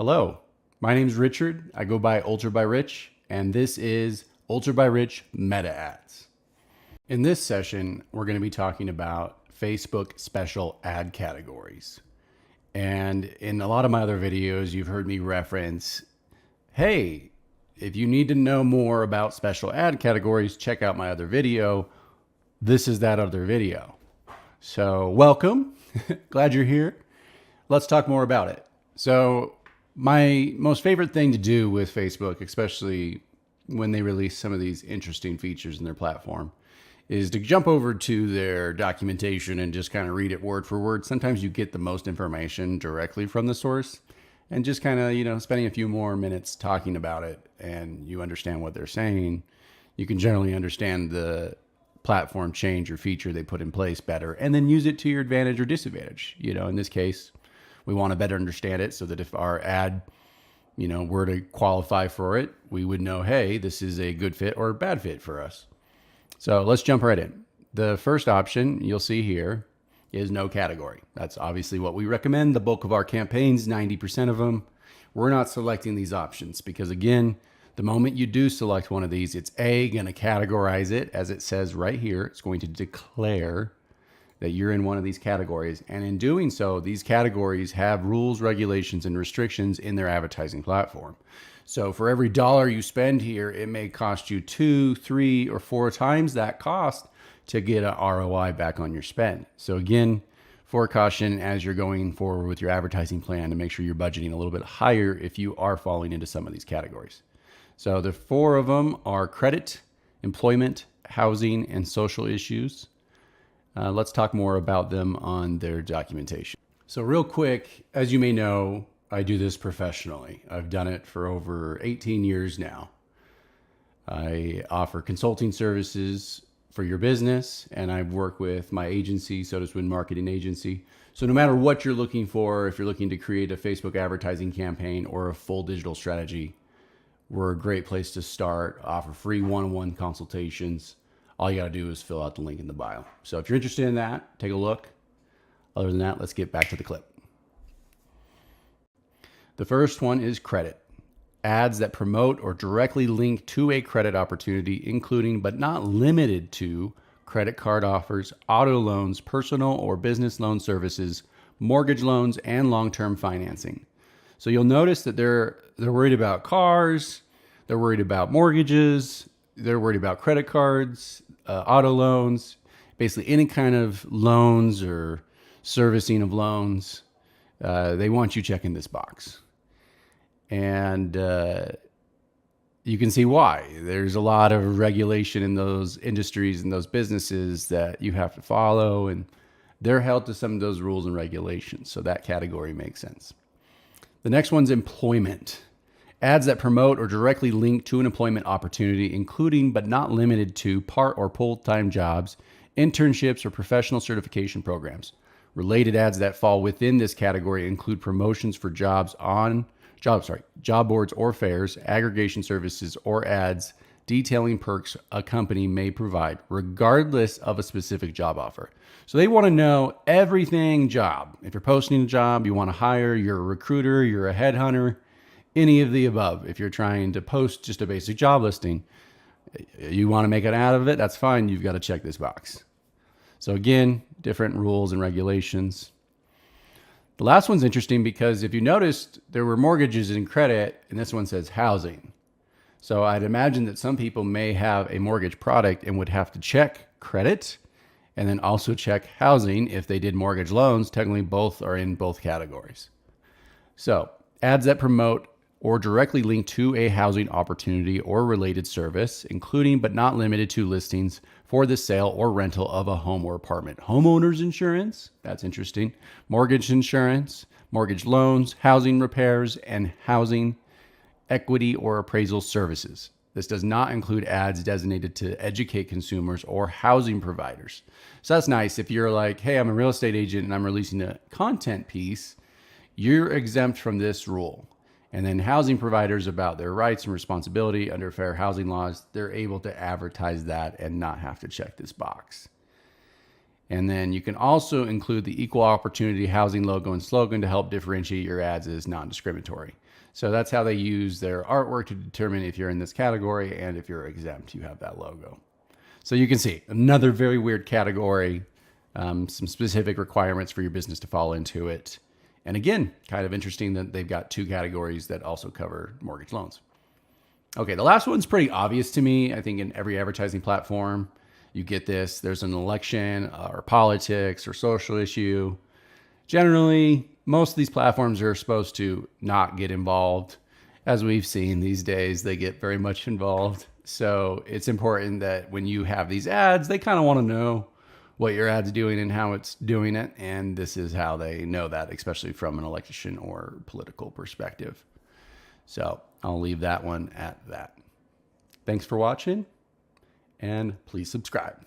Hello, my name is Richard. I go by Ultra by Rich, and this is Ultra by Rich Meta Ads. In this session, we're going to be talking about Facebook special ad categories. And in a lot of my other videos, you've heard me reference, hey, if you need to know more about special ad categories, check out my other video. This is that other video. So welcome. Glad you're here. Let's talk more about it. So my most favorite thing to do with Facebook, especially when they release some of these interesting features in their platform, is to jump over to their documentation and just kind of read it word for word. Sometimes you get the most information directly from the source, and just kind of, spending a few more minutes talking about it and you understand what they're saying, you can generally understand the platform change or feature they put in place better and then use it to your advantage or disadvantage. In this case, we want to better understand it so that if our ad, were to qualify for it, we would know, hey, this is a good fit or a bad fit for us. So let's jump right in. The first option you'll see here is no category. That's obviously what we recommend. The bulk of our campaigns, 90% of them, we're not selecting these options because, again, the moment you do select one of these, it's going to categorize it as it says right here. It's going to declare that you're in one of these categories. And in doing so, these categories have rules, regulations, and restrictions in their advertising platform. So for every dollar you spend here, it may cost you 2, 3, or 4 times that cost to get an ROI back on your spend. So again, for caution as you're going forward with your advertising plan, to make sure you're budgeting a little bit higher if you are falling into some of these categories. So the 4 of them are credit, employment, housing, and social issues. Let's talk more about them on their documentation. So real quick, as you may know, I do this professionally. I've done it for over 18 years now. I offer consulting services for your business, and I work with my agency, So Does Win Marketing Agency. So no matter what you're looking for, if you're looking to create a Facebook advertising campaign or a full digital strategy, we're a great place to start. Offer free one-on-one consultations. All you got to do is fill out the link in the bio. So if you're interested in that, take a look. Other than that, let's get back to the clip. The first one is credit. Ads that promote or directly link to a credit opportunity, including but not limited to credit card offers, auto loans, personal or business loan services, mortgage loans, and long-term financing. So you'll notice that they're worried about cars, they're worried about mortgages, they're worried about credit cards, auto loans, basically any kind of loans or servicing of loans. They want you checking this box. And you can see why. There's a lot of regulation in those industries and those businesses that you have to follow, and they're held to some of those rules and regulations. So that category makes sense. The next one's employment. Ads that promote or directly link to an employment opportunity, including but not limited to part or full-time jobs, internships, or professional certification programs. Related ads that fall within this category include promotions for job boards or fairs, aggregation services, or ads detailing perks a company may provide, regardless of a specific job offer. So they want to know everything job. If you're posting a job, you want to hire, you're a recruiter, you're a headhunter, any of the above. If you're trying to post just a basic job listing, you want to make an ad of it, that's fine. You've got to check this box. So again, different rules and regulations. The last one's interesting because if you noticed, there were mortgages and credit, and this one says housing. So I'd imagine that some people may have a mortgage product and would have to check credit and then also check housing. If they did mortgage loans, technically both are in both categories. So ads that promote or directly link to a housing opportunity or related service, including but not limited to listings for the sale or rental of a home or apartment. Homeowners insurance, that's interesting. Mortgage insurance, mortgage loans, housing repairs, and housing equity or appraisal services. This does not include ads designated to educate consumers or housing providers. So that's nice. If you're like, hey, I'm a real estate agent and I'm releasing a content piece, you're exempt from this rule. And then housing providers, about their rights and responsibility under fair housing laws, they're able to advertise that and not have to check this box. And then you can also include the equal opportunity housing logo and slogan to help differentiate your ads as non-discriminatory. So that's how they use their artwork to determine if you're in this category, and if you're exempt, you have that logo. So you can see another very weird category, some specific requirements for your business to fall into it. And again, kind of interesting that they've got 2 categories that also cover mortgage loans. Okay, the last one's pretty obvious to me. I think in every advertising platform, you get this. There's an election or politics or social issue. Generally, most of these platforms are supposed to not get involved. As we've seen these days, they get very much involved. So it's important that when you have these ads, they kind of want to know what your ad's doing and how it's doing it. And this is how they know that, especially from an election or political perspective. So I'll leave that one at that. Thanks for watching, and please subscribe.